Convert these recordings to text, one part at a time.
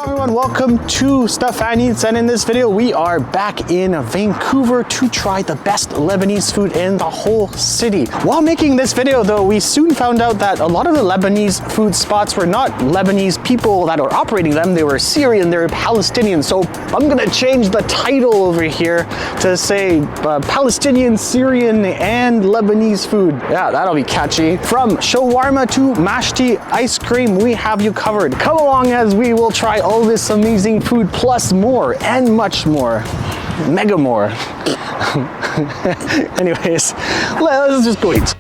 everyone, welcome to Stephan and I, and in this video we are back in Vancouver to try the best Lebanese food in the whole city. While making this video though, we soon found out that a lot of the Lebanese food spots were not Lebanese people that were operating them, they were Syrian, they were Palestinian. So I'm gonna change the title over here to say Palestinian, Syrian and Lebanese food. Yeah, that'll be catchy. From shawarma to mashed tea, ice cream, we have you covered. Come along as we will try all this amazing food plus more and much more. Mega more. Anyways, let's just go eat.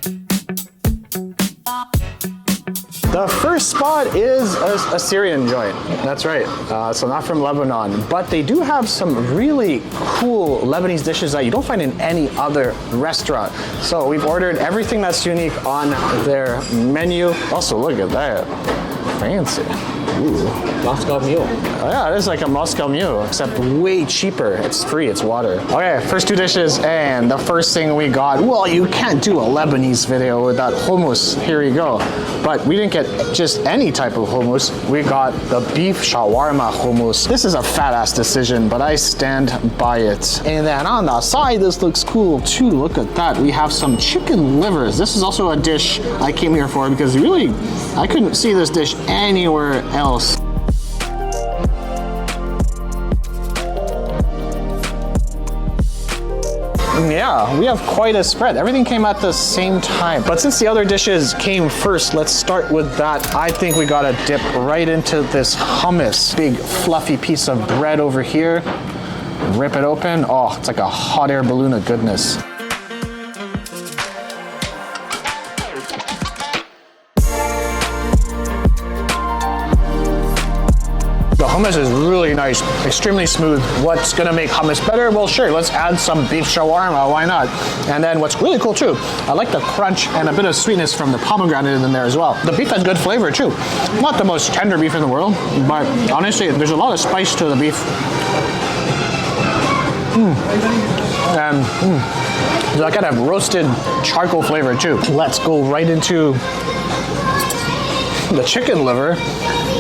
The first spot is a Syrian joint. That's right. So not from Lebanon, but they do have some really cool Lebanese dishes that you don't find in any other restaurant. So we've ordered everything that's unique on their menu. Also, look at that. Fancy. Ooh. Moscow Mule. Oh yeah, it is like a Moscow Mule, except way cheaper. It's free, it's water. Okay, first two dishes, and the first thing we got, well, you can't do a Lebanese video without hummus. Here you go. But we didn't get just any type of hummus. We got the beef shawarma hummus. This is a fat ass decision, but I stand by it. And then on the side, this looks cool too. Look at that. We have some chicken livers. This is also a dish I came here for because really, I couldn't see this dish anywhere else. Yeah, we have quite a spread. Everything came at the same time. But since the other dishes came first, let's start with that. I think we gotta dip right into this hummus. Big fluffy piece of bread over here. Rip it open. Oh, it's like a hot air balloon of goodness. Hummus is really nice, extremely smooth. What's gonna make hummus better? Well, sure, let's add some beef shawarma, why not? And then what's really cool too, I like the crunch and a bit of sweetness from the pomegranate in there as well. The beef has good flavor too. Not the most tender beef in the world, but honestly, there's a lot of spice to the beef. And there's that kind of roasted charcoal flavor too. Let's go right into the chicken liver.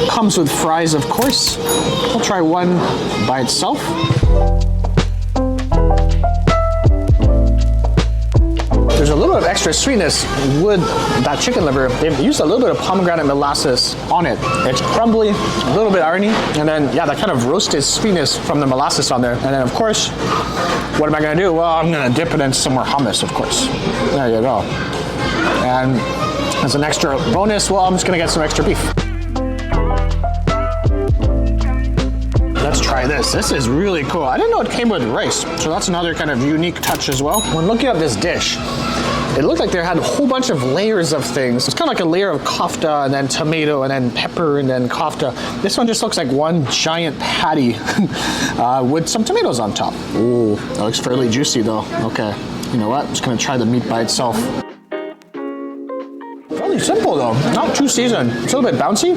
Comes with fries, of course. We'll try one by itself. There's a little bit of extra sweetness with that chicken liver. They've used a little bit of pomegranate molasses on it. It's crumbly, a little bit irony, and then yeah, that kind of roasted sweetness from the molasses on there. And then of course, what am I gonna do? Well, I'm gonna dip it in some more hummus, of course. There you go. And as an extra bonus, well, I'm just gonna get some extra beef. Let's try this. This is really cool. I didn't know it came with rice, so that's another kind of unique touch as well. When looking at this dish, it looked like they had a whole bunch of layers of things. It's kind of like a layer of kofta and then tomato and then pepper and then kofta. This one just looks like one giant patty with some tomatoes on top. Ooh, that looks fairly juicy though. Okay, you know what? I'm just gonna try the meat by itself. Fairly simple though, not too seasoned. It's a little bit bouncy,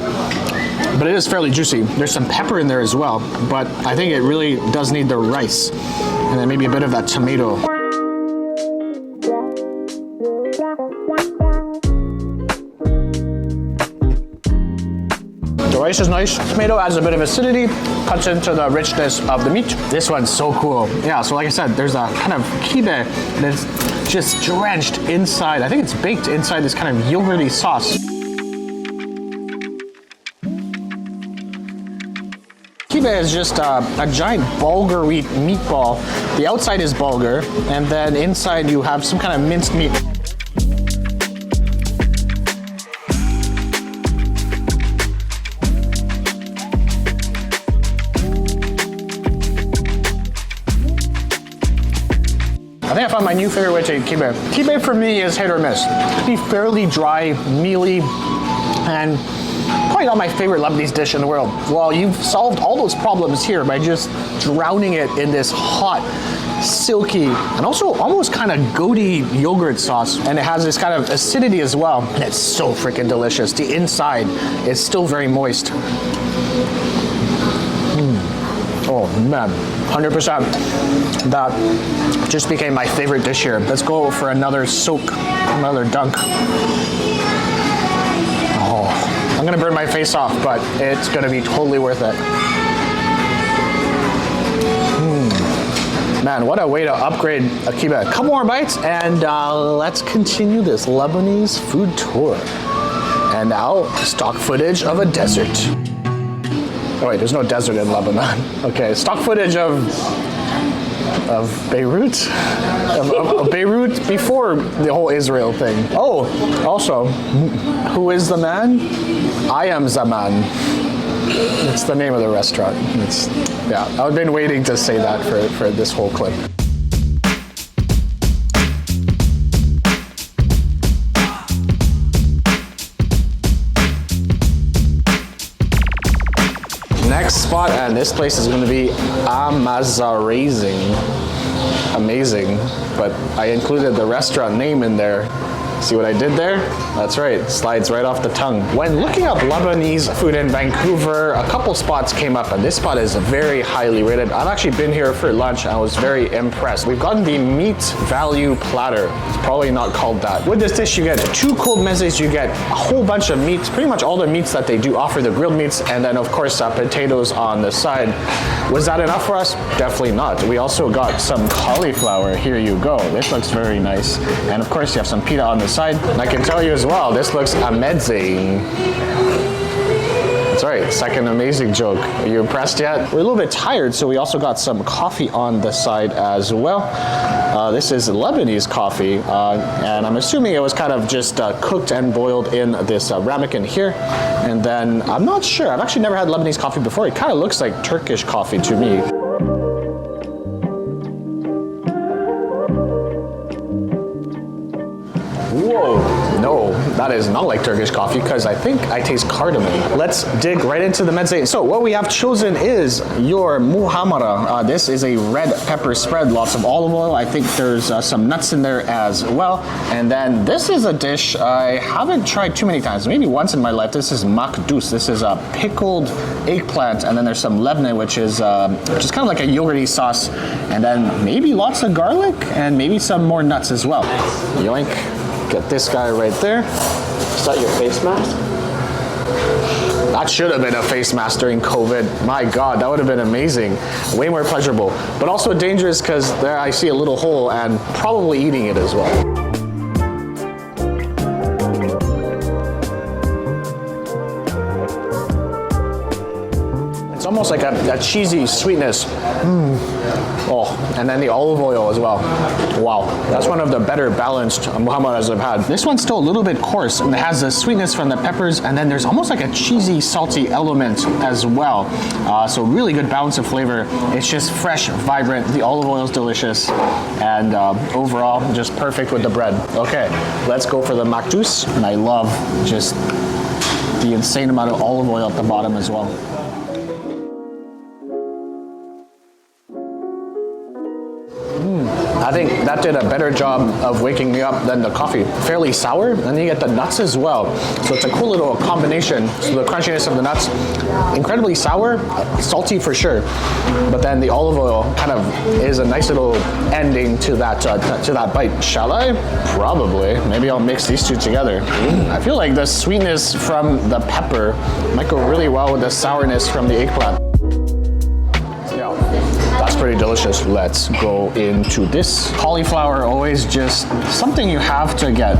but it is fairly juicy. There's some pepper in there as well, but I think it really does need the rice and then maybe a bit of that tomato. The rice is nice. Tomato adds a bit of acidity, cuts into the richness of the meat. This one's so cool. Yeah, so like I said, there's a kind of kibbeh that's just drenched inside. I think it's baked inside this kind of yogurty sauce. Kibbeh is just a giant bulgur wheat meatball. The outside is bulgur, and then inside you have some kind of minced meat. I think I found my new favorite way to eat kibbeh. Kibbeh for me is hit or miss. It can be fairly dry, mealy, and probably not my favorite Lebanese dish in the world. Well, you've solved all those problems here by just drowning it in this hot, silky, and also almost kind of goaty yogurt sauce. And it has this kind of acidity as well. And it's so freaking delicious. The inside is still very moist. Oh man, 100%. That just became my favorite dish here. Let's go for another soak, another dunk. Oh, I'm gonna burn my face off, but it's gonna be totally worth it. Man, what a way to upgrade a kibbeh. A couple more bites and let's continue this Lebanese food tour. And now, stock footage of a desert. Oh wait, there's no desert in Lebanon. Okay, stock footage of Beirut? Of Beirut before the whole Israel thing. Oh, also, who is the man? Ayam Zaman. It's the name of the restaurant. Yeah, I've been waiting to say that for this whole clip. Next spot, and this place is going to be Amazar. Amazing, but I included the restaurant name in there. See what I did there? That's right, slides right off the tongue. When looking up Lebanese food in Vancouver, a couple spots came up, and this spot is very highly rated. I've actually been here for lunch, and I was very impressed. We've gotten the meat value platter. It's probably not called that. With this dish, you get 2 cold mezes, you get a whole bunch of meats, pretty much all the meats that they do offer, the grilled meats, and then of course potatoes on the side. Was that enough for us? Definitely not. We also got some cauliflower. Here you go. This looks very nice. And of course, you have some pita on the side. And I can tell you as well, this looks amazing. That's right, second amazing joke. Are you impressed yet? We're a little bit tired, so we also got some coffee on the side as well. This is Lebanese coffee, and I'm assuming it was kind of just cooked and boiled in this ramekin here. And then, I'm not sure, I've actually never had Lebanese coffee before. It kind of looks like Turkish coffee to me. Whoa, no, that is not like Turkish coffee because I think I taste cardamom. Let's dig right into the mezze. So what we have chosen is your muhammara. This is a red pepper spread, lots of olive oil. I think there's some nuts in there as well. And then this is a dish I haven't tried too many times, maybe once in my life. This is makdous. This is a pickled eggplant, and then there's some lebne, which is kind of like a yogurty sauce, and then maybe lots of garlic and maybe some more nuts as well. Yoink. Get this guy right there. Is that your face mask? That should have been a face mask during COVID. My God, that would have been amazing. Way more pleasurable, but also dangerous because there I see a little hole and probably eating it as well. It's almost like a cheesy sweetness. Oh, and then the olive oil as well. Wow, that's one of the better balanced muhammaras I've had. This one's still a little bit coarse, and it has the sweetness from the peppers, and then there's almost like a cheesy, salty element as well. So really good balance of flavor. It's just fresh, vibrant. The olive oil is delicious, and overall, just perfect with the bread. Okay, let's go for the makdous, and I love just the insane amount of olive oil at the bottom as well. I think that did a better job of waking me up than the coffee. Fairly sour, and then you get the nuts as well. So it's a cool little combination. So the crunchiness of the nuts, incredibly sour, salty for sure. But then the olive oil kind of is a nice little ending to that bite. Shall I? Probably. Maybe I'll mix these two together. I feel like the sweetness from the pepper might go really well with the sourness from the eggplant. That's pretty delicious. Let's go into this. Cauliflower, always just something you have to get.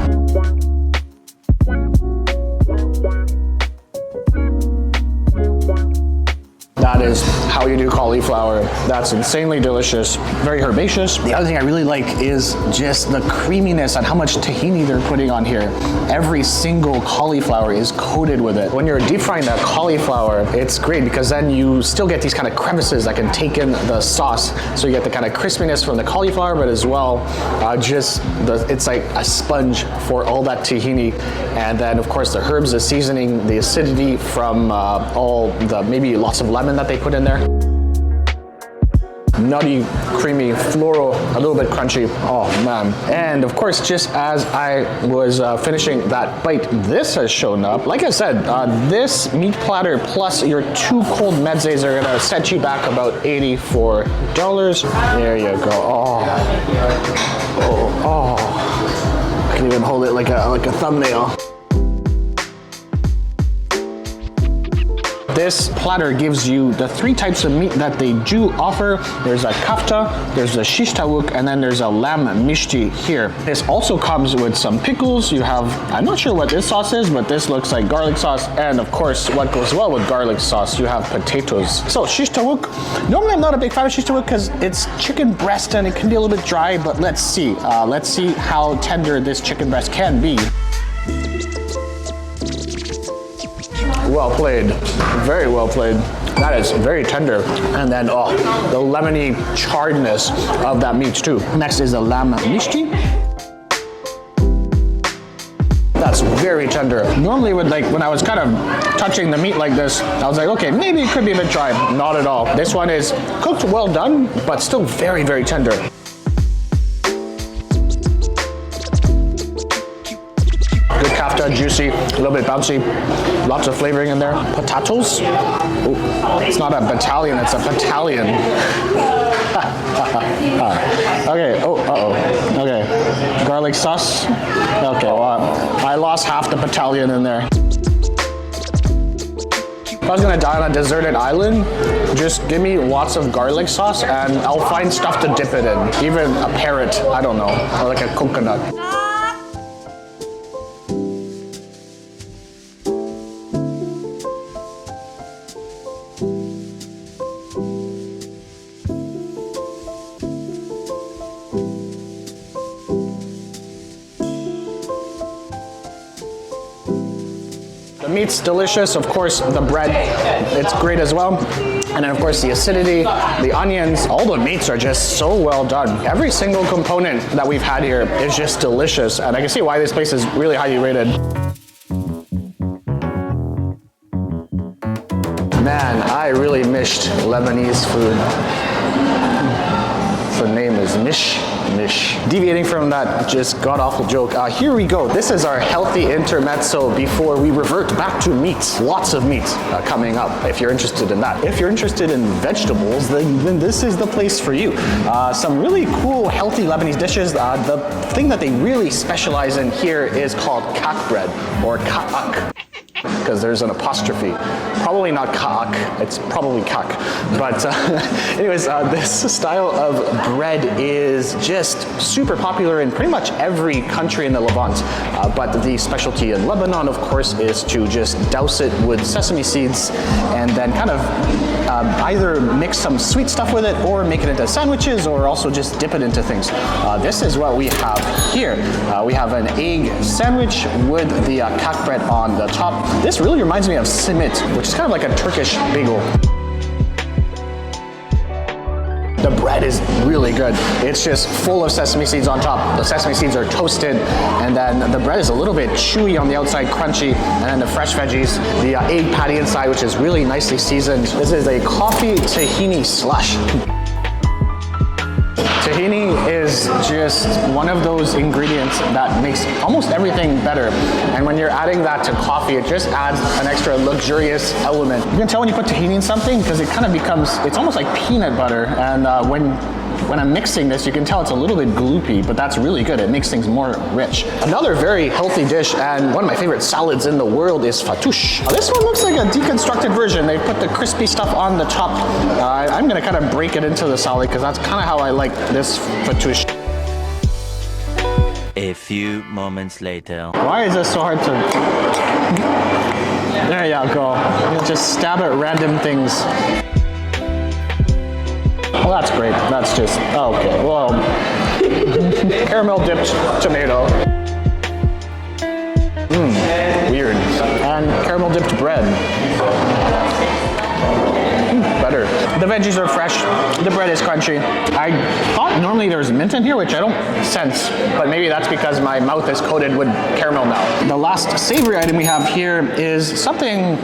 That is how you do cauliflower. That's insanely delicious, very herbaceous. The other thing I really like is just the creaminess and how much tahini they're putting on here. Every single cauliflower is coated with it. When you're deep frying that cauliflower, it's great because then you still get these kind of crevices that can take in the sauce. So you get the kind of crispiness from the cauliflower, but as well, it's like a sponge for all that tahini. And then of course the herbs, the seasoning, the acidity from all the, maybe lots of lemon that they put in there. Nutty, creamy, floral, a little bit crunchy. Oh man. And of course, just as I was finishing that bite, this has shown up. Like I said, this meat platter plus your 2 cold mezzes are gonna set you back about $84. There you go. Oh. I can even hold it like a thumbnail. this platter gives you the 3 types of meat that they do offer. There's a kafta, there's a shish tawuk, and then there's a lamb mishti here. This also comes with some pickles. You have, I'm not sure what this sauce is, but this looks like garlic sauce. And of course, what goes well with garlic sauce, you have potatoes. So shish tawuk, normally I'm not a big fan of shish tawuk because it's chicken breast and it can be a little bit dry, but let's see. Let's see how tender this chicken breast can be. Well played, very well played. That is very tender. And then, oh, the lemony charredness of that meat too. Next is the lamb mishti. That's very tender. Normally when I was kind of touching the meat like this, I was like, okay, maybe it could be a bit dry. Not at all. This one is cooked well done, but still very, very tender. Good kafta, juicy, a little bit bouncy, lots of flavoring in there. Potatoes. Ooh, it's not a battalion, it's a battalion. Okay, oh, uh-oh. Okay, garlic sauce. Okay, well, I lost half the battalion in there. If I was gonna die on a deserted island, just give me lots of garlic sauce and I'll find stuff to dip it in. Even a parrot, I don't know, or like a coconut. The meat's delicious, of course the bread, it's great as well. And then of course the acidity, the onions, all the meats are just so well done. Every single component that we've had here is just delicious, and I can see why this place is really highly rated. Man, I really missed Lebanese food. The name is Mish Nish. Deviating from that just god-awful joke, here we go. This is our healthy intermezzo before we revert back to meat. Lots of meat coming up if you're interested in that. If you're interested in vegetables, then this is the place for you. Some really cool, healthy Lebanese dishes. The thing that they really specialize in here is called kak bread, or ka'ak, because there's an apostrophe. Probably not ka'ak, it's probably kak. But anyways, this style of bread is just super popular in pretty much every country in the Levant. But the specialty in Lebanon, of course, is to just douse it with sesame seeds and then kind of either mix some sweet stuff with it or make it into sandwiches or also just dip it into things. This is what we have here. We have an egg sandwich with the kak bread on the top. This really reminds me of simit, which is kind of like a Turkish bagel. The bread is really good. It's just full of sesame seeds on top. The sesame seeds are toasted, and then the bread is a little bit chewy on the outside, crunchy, and then the fresh veggies, the egg patty inside, which is really nicely seasoned. This is a coffee tahini slush. Tahini is just one of those ingredients that makes almost everything better. And when you're adding that to coffee, it just adds an extra luxurious element. You can tell when you put tahini in something because it kind of becomes, it's almost like peanut butter. And when I'm mixing this, you can tell it's a little bit gloopy, but that's really good. It makes things more rich. Another very healthy dish, and one of my favorite salads in the world, is fattoush. This one looks like a deconstructed version. They put the crispy stuff on the top. I'm gonna kind of break it into the salad because that's kind of how I like this fattoush. A few moments later. Why is this so hard to... There you go. You just stab at random things. Well, that's great. That's just, oh, okay. Well, caramel dipped tomato. Weird. And caramel dipped bread. Better. The veggies are fresh. The bread is crunchy. I thought normally there's mint in here, which I don't sense, but maybe that's because my mouth is coated with caramel now. The last savory item we have here is something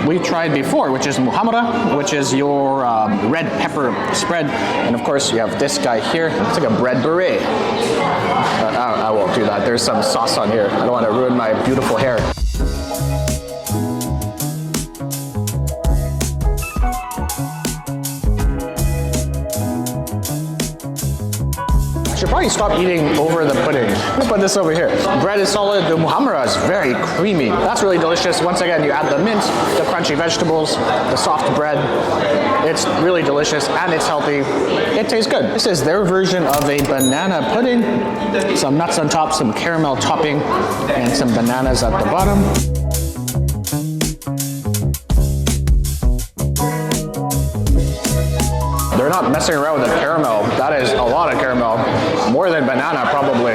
we tried before, which is muhamara, which is your red pepper spread. And of course, you have this guy here. It's like a bread beret. I won't do that. There's some sauce on here. I don't want to ruin my beautiful hair. probably stop eating over the pudding. Let me put this over here. Bread is solid. The muhammara is very creamy. That's really delicious. Once again, you add the mint, the crunchy vegetables, the soft bread. It's really delicious and it's healthy. It tastes good. This is their version of a banana pudding. Some nuts on top, some caramel topping, and some bananas at the bottom. They're not messing around with the caramel. That is a lot of caramel. More than banana, probably.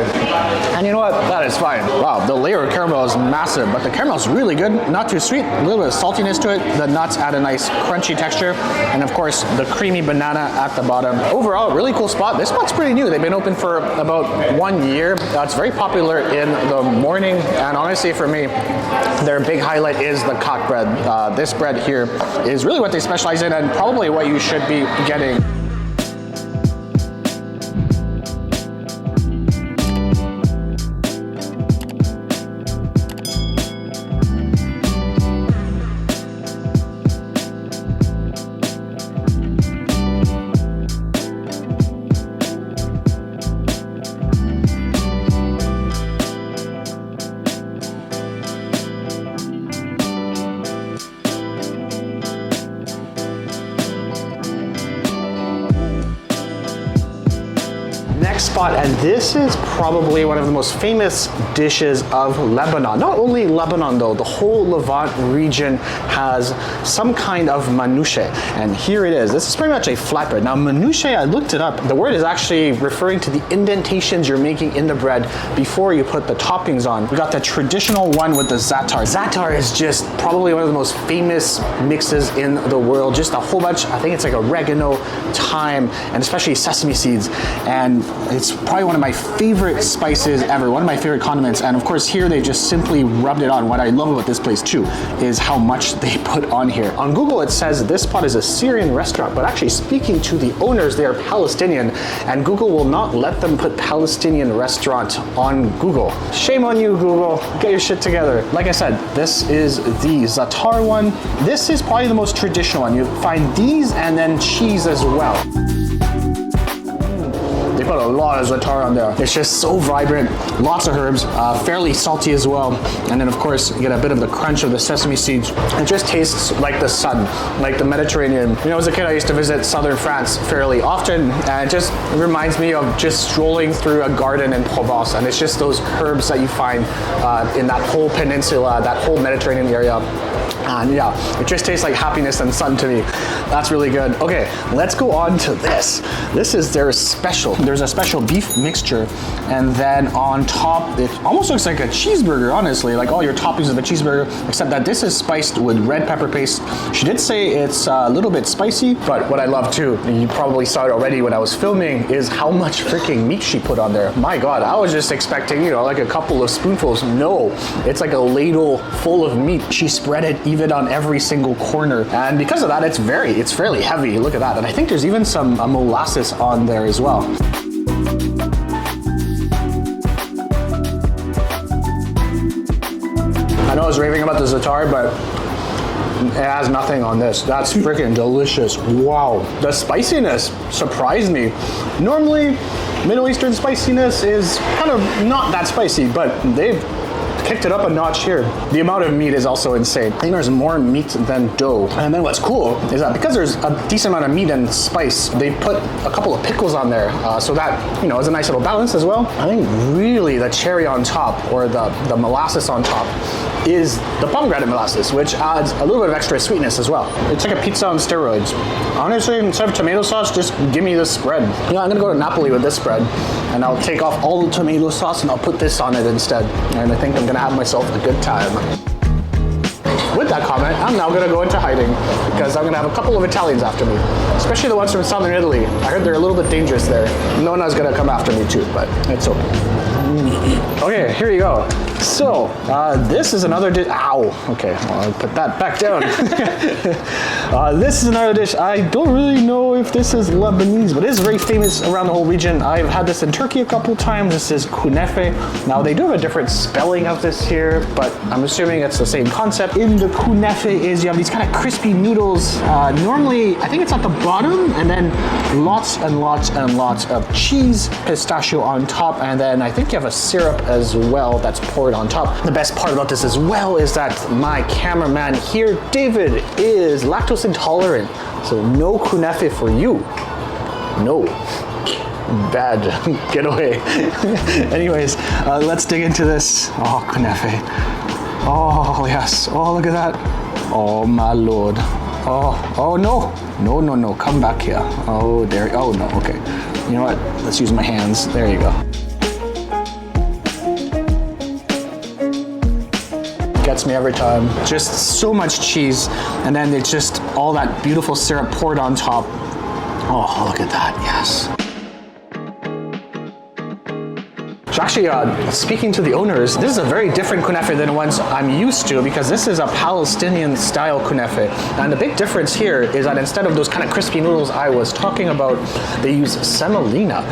And you know what? That is fine. Wow, the layer of caramel is massive, but the caramel is really good. Not too sweet, a little bit of saltiness to it. The nuts add a nice crunchy texture. And of course, the creamy banana at the bottom. Overall, really cool spot. This spot's pretty new. They've been open for about 1 year. It's very popular in the morning. And honestly, for me, their big highlight is the coq bread. This bread here is really what they specialize in and probably what you should be getting. Spot, and this is probably one of the most famous dishes of Lebanon. Not only Lebanon though, the whole Levant region has some kind of Manoush'eh, and here it is. This is pretty much a flatbread. Now Manoush'eh, I looked it up, the word is actually referring to the indentations you're making in the bread before you put the toppings on. We got the traditional one with the za'atar. Za'atar is just probably one of the most famous mixes in the world. Just a whole bunch, I think it's like oregano, thyme, and especially sesame seeds, and it's probably one of my favorite spices ever, one of my favorite condiments, and of course here they just simply rubbed it on. What I love about this place too is how much they put on here. On Google it says this spot is a Syrian restaurant, but actually speaking to the owners, they are Palestinian, and Google will not let them put Palestinian restaurant on Google. Shame on you, Google. Get your shit together. Like I said, this is the za'atar one. This is probably the most traditional one. You find these and then cheese as well. They put a lot of za'atar on there. It's just so vibrant, lots of herbs, fairly salty as well. And then of course, you get a bit of the crunch of the sesame seeds. It just tastes like the sun, like the Mediterranean. You know, as a kid, I used to visit southern France fairly often, and it just reminds me of just strolling through a garden in Provence. And it's just those herbs that you find in that whole peninsula, that whole Mediterranean area. And yeah, it just tastes like happiness and sun to me. That's really good. Okay, let's go on to this. This is their special. There's a special beef mixture, and then on top, it almost looks like a cheeseburger, honestly, like all your toppings of the cheeseburger, except that this is spiced with red pepper paste. She did say it's a little bit spicy, but what I love too, and you probably saw it already when I was filming, is how much freaking meat she put on there. My God, I was just expecting, you know, like a couple of spoonfuls. No, it's like a ladle full of meat. She spread it even on every single corner, and because of that, it's fairly heavy. Look at that. And I think there's even some molasses on there as well. I know I was raving about the za'atar, but it has nothing on this. That's freaking delicious. Wow. The spiciness surprised me. Normally, Middle Eastern spiciness is kind of not that spicy, but they've kicked it up a notch here. The amount of meat is also insane. I think there's more meat than dough. And then what's cool is that because there's a decent amount of meat and spice, they put a couple of pickles on there, so that, you know, is a nice little balance as well. I think really the cherry on top, or the molasses on top, is the pomegranate molasses, which adds a little bit of extra sweetness as well. It's like a pizza on steroids. Honestly, instead of tomato sauce, just give me this spread. You know, I'm gonna go to Napoli with this spread, and I'll take off all the tomato sauce and I'll put this on it instead. And I think I'm gonna have myself a good time. With that comment, I'm now gonna go into hiding because I'm gonna have a couple of Italians after me, especially the ones from southern Italy. I heard they're a little bit dangerous there. Nona's gonna come after me too, but it's okay. Okay, here you go. So, this is another dish. Ow! Okay, well, I'll put that back down. This is another dish. I don't really know if this is Lebanese, but it is very famous around the whole region. I've had this in Turkey a couple times. This is kunefe. Now, they do have a different spelling of this here, but I'm assuming it's the same concept. In the kunefe is you have these kind of crispy noodles. Normally, I think it's at the bottom, and then lots and lots and lots of cheese, pistachio on top, and then I think you have a syrup as well that's poured on top. The best part about this as well is that my cameraman here, David, is lactose intolerant, so no kunefe for you. No. Bad. Get away. Anyways, let's dig into this. Oh, kunefe. Oh, yes. Oh, look at that. Oh, my lord. Oh no. No. Come back here. Oh, there. Oh, no. Okay. You know what? Let's use my hands. There you go. Gets me every time. Just so much cheese, and then it's just all that beautiful syrup poured on top. Oh, look at that, yes. So actually, speaking to the owners, this is a very different kunefe than the ones I'm used to, because this is a Palestinian style kunefe. And the big difference here is that instead of those kind of crispy noodles I was talking about, they use semolina.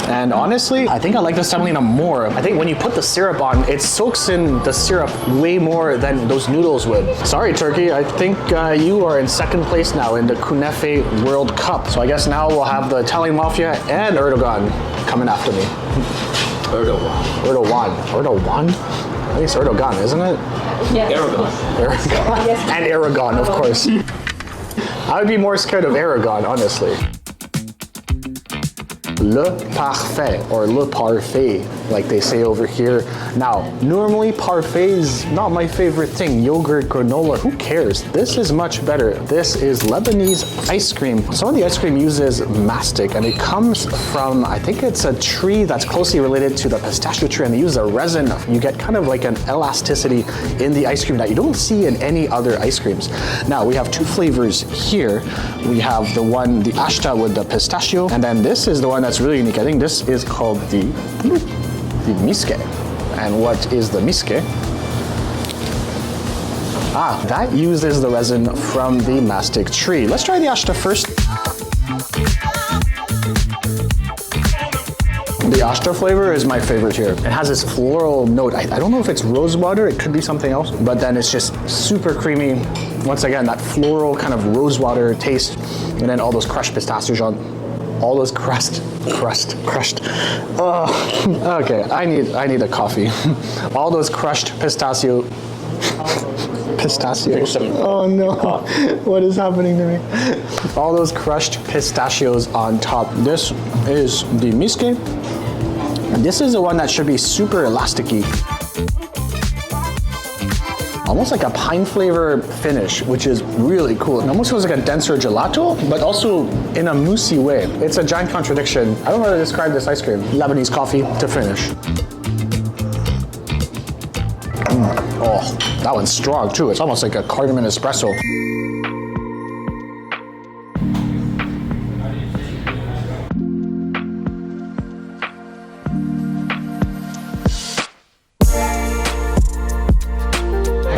And honestly, I think I like the semolina more. I think when you put the syrup on, it soaks in the syrup way more than those noodles would. Sorry, Turkey, I think you are in second place now in the kunefe World Cup. So I guess now we'll have the Italian Mafia and Erdogan coming after me. Erdogan. I think it's Erdogan, isn't it? Yes. Aragon. Yes. And Aragon, of course. I would be more scared of Aragon, honestly. Le Parfait, or Le Parfait, like they say over here. Now, normally Parfait is not my favorite thing. Yogurt, granola, who cares? This is much better. This is Lebanese ice cream. Some of the ice cream uses mastic, and it comes from, I think it's a tree that's closely related to the pistachio tree, and they use a resin. You get kind of like an elasticity in the ice cream that you don't see in any other ice creams. Now, we have two flavors here. We have the ashta with the pistachio, and then this is the one that's really unique. I think this is called the miske. And what is the miske? That uses the resin from the mastic tree. Let's try the ashta first. The ashta flavor is my favorite here. It has this floral note. I don't know if it's rose water, it could be something else, but then it's just super creamy. Once again, that floral kind of rose water taste, and then all those crushed pistachios on. All those crushed. Oh, okay, I need a coffee. All those crushed pistachios. Oh no, what is happening to me? All those crushed pistachios on top. This is the miske. And this is the one that should be super elasticy. Almost like a pine flavor finish, which is really cool. It almost feels like a denser gelato, but also in a moussey way. It's a giant contradiction. I don't know how to describe this ice cream. Lebanese coffee to finish. Oh, that one's strong too. It's almost like a cardamom espresso.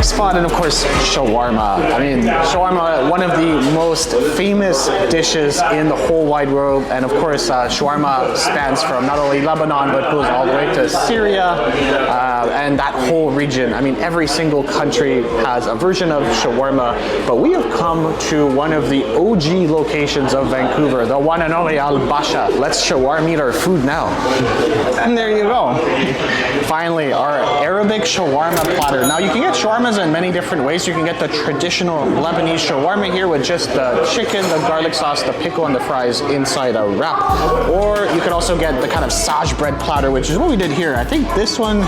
Spot, and of course shawarma. I mean, shawarma, one of the most famous dishes in the whole wide world, and of course shawarma spans from not only Lebanon but goes all the way to Syria and that whole region. I mean, every single country has a version of shawarma, but we have come to one of the OG locations of Vancouver, the one and only Basha. Let's shawarma eat our food now. And there you go. Finally, our Arabic shawarma platter. Now you can get shawarmas in many different ways. You can get the traditional Lebanese shawarma here with just the chicken, the garlic sauce, the pickle, and the fries inside a wrap. Or you can also get the kind of sage bread platter, which is what we did here. I think this one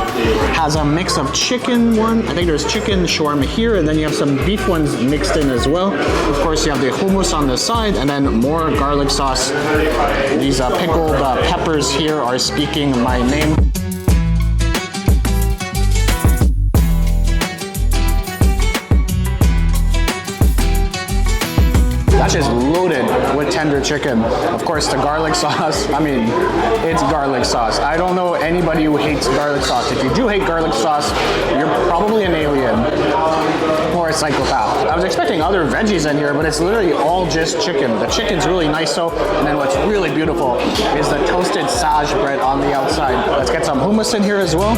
has a mix of chicken one. I think there's chicken shawarma here, and then you have some beef ones mixed in as well. Of course, you have the hummus on the side, and then more garlic sauce. These pickled peppers here are speaking my name. That's just loaded with tender chicken. Of course, the garlic sauce, I mean, it's garlic sauce. I don't know anybody who hates garlic sauce. If you do hate garlic sauce, you're probably an alien or a psychopath. I was expecting other veggies in here, but it's literally all just chicken. The chicken's really nice though, and then what's really beautiful is the toasted sage bread on the outside. Let's get some hummus in here as well.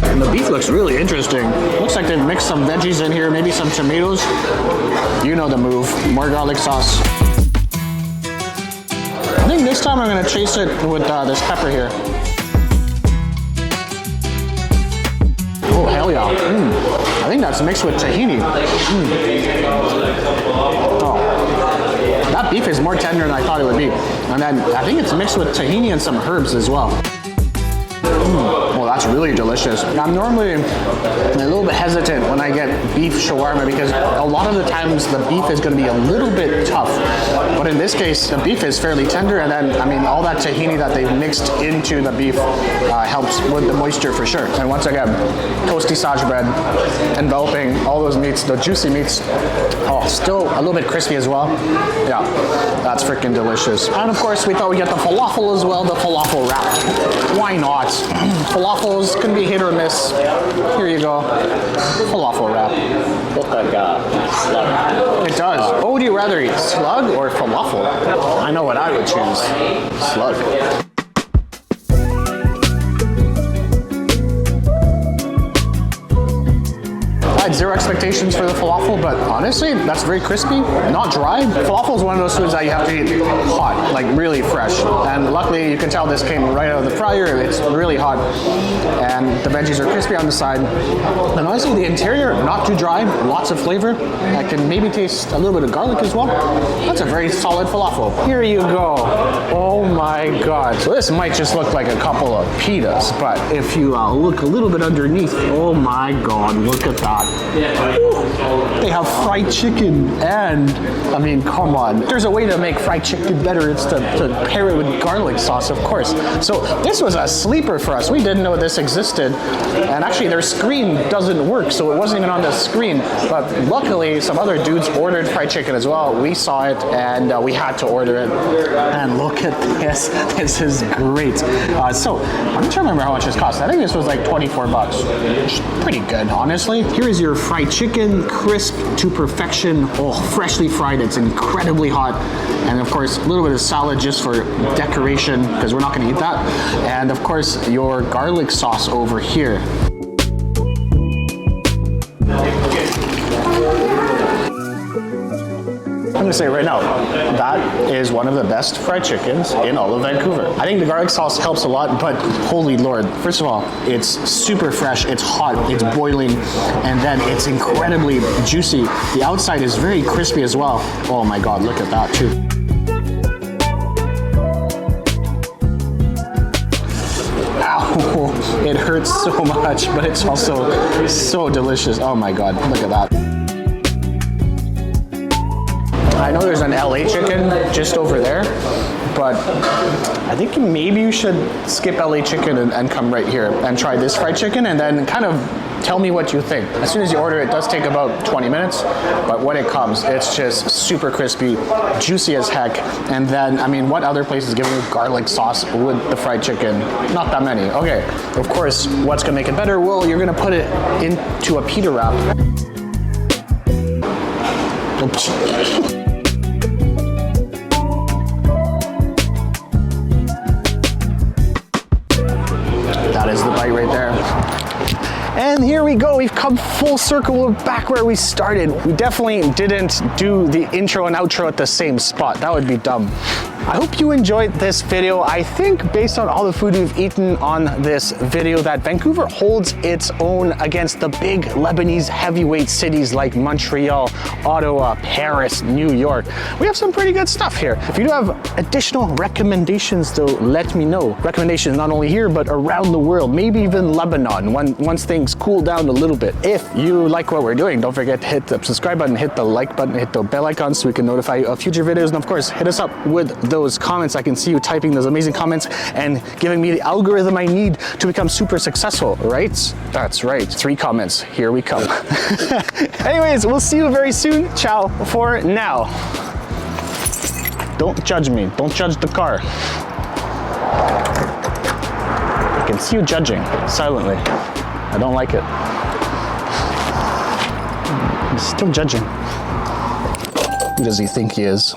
And the beef looks really interesting. Looks like they've mixed some veggies in here, maybe some tomatoes. You know the move, more garlic sauce. I think this time I'm gonna chase it with this pepper here. Oh, hell yeah. I think that's mixed with tahini. Oh. That beef is more tender than I thought it would be. And then I think it's mixed with tahini and some herbs as well. Well, that's really delicious. I'm normally a little bit hesitant when I get beef shawarma because a lot of the times the beef is going to be a little bit tough. But in this case, the beef is fairly tender, and then, I mean, all that tahini that they've mixed into the beef helps with the moisture for sure. And once again, toasty sage bread enveloping all those meats, the juicy meats. Oh, still a little bit crispy as well. Yeah, that's freaking delicious. And of course, we thought we'd get the falafel as well, the falafel wrap. Why not? Falafels can be hit or miss. Here you go. Falafel wrap. Look like a slug. It does. What would you rather eat, slug or falafel? I know what I would choose. Slug. I had zero expectations for the falafel, but honestly, that's very crispy, not dry. Falafel is one of those foods that you have to eat hot, like really fresh. And luckily, you can tell this came right out of the fryer. It's really hot, and the veggies are crispy on the side. And honestly, the interior, not too dry, lots of flavor. I can maybe taste a little bit of garlic as well. That's a very solid falafel. Here you go. Oh my God. So this might just look like a couple of pitas, but if you look a little bit underneath, oh my God, look at that. They have fried chicken, and I mean, come on. There's a way to make fried chicken better. It's to pair it with garlic sauce, of course. So this was a sleeper for us. We didn't know this existed, and actually their screen doesn't work, so it wasn't even on the screen. But luckily, some other dudes ordered fried chicken as well. We saw it, and we had to order it. And look at this. This is great. So I'm trying to remember how much this cost. I think this was like 24 bucks. Which is pretty good, honestly. Here is your fried chicken, crisp to perfection. Oh, freshly fried. It's incredibly hot. And of course, a little bit of salad just for decoration, because we're not going to eat that. And of course, your garlic sauce over here. I'm gonna say right now, that is one of the best fried chickens in all of Vancouver. I think the garlic sauce helps a lot, but holy Lord. First of all, it's super fresh, it's hot, it's boiling, and then it's incredibly juicy. The outside is very crispy as well. Oh my God, look at that too. Ow, it hurts so much, but it's also so delicious. Oh my God, look at that. I know there's an LA chicken just over there, but I think maybe you should skip LA chicken and come right here and try this fried chicken, and then kind of tell me what you think. As soon as you order, it does take about 20 minutes, but when it comes, it's just super crispy, juicy as heck. And then, I mean, what other place is giving you garlic sauce with the fried chicken? Not that many. Okay, of course, what's gonna make it better? Well, you're gonna put it into a pita wrap. Oops. That is the bite right there. And here we go, we've come full circle, we're back where we started. We definitely didn't do the intro and outro at the same spot. That would be dumb. I hope you enjoyed this video. I think based on all the food we've eaten on this video that Vancouver holds its own against the big Lebanese heavyweight cities like Montreal, Ottawa, Paris, New York. We have some pretty good stuff here. If you do have additional recommendations though, let me know. Recommendations not only here, but around the world, maybe even Lebanon, once things cool down a little bit. If you like what we're doing, don't forget to hit the subscribe button, hit the like button, hit the bell icon so we can notify you of future videos, and of course, hit us up with those comments. I can see you typing those amazing comments and giving me the algorithm I need to become super successful, right? That's right. 3 comments. Here we come. Anyways, we'll see you very soon. Ciao for now. Don't judge me. Don't judge the car. I can see you judging silently. I don't like it. He's still judging. Who does he think he is?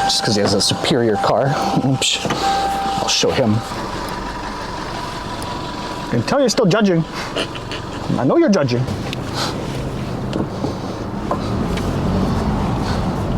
Just because he has a superior car? I'll show him. I can tell you're still judging. I know you're judging.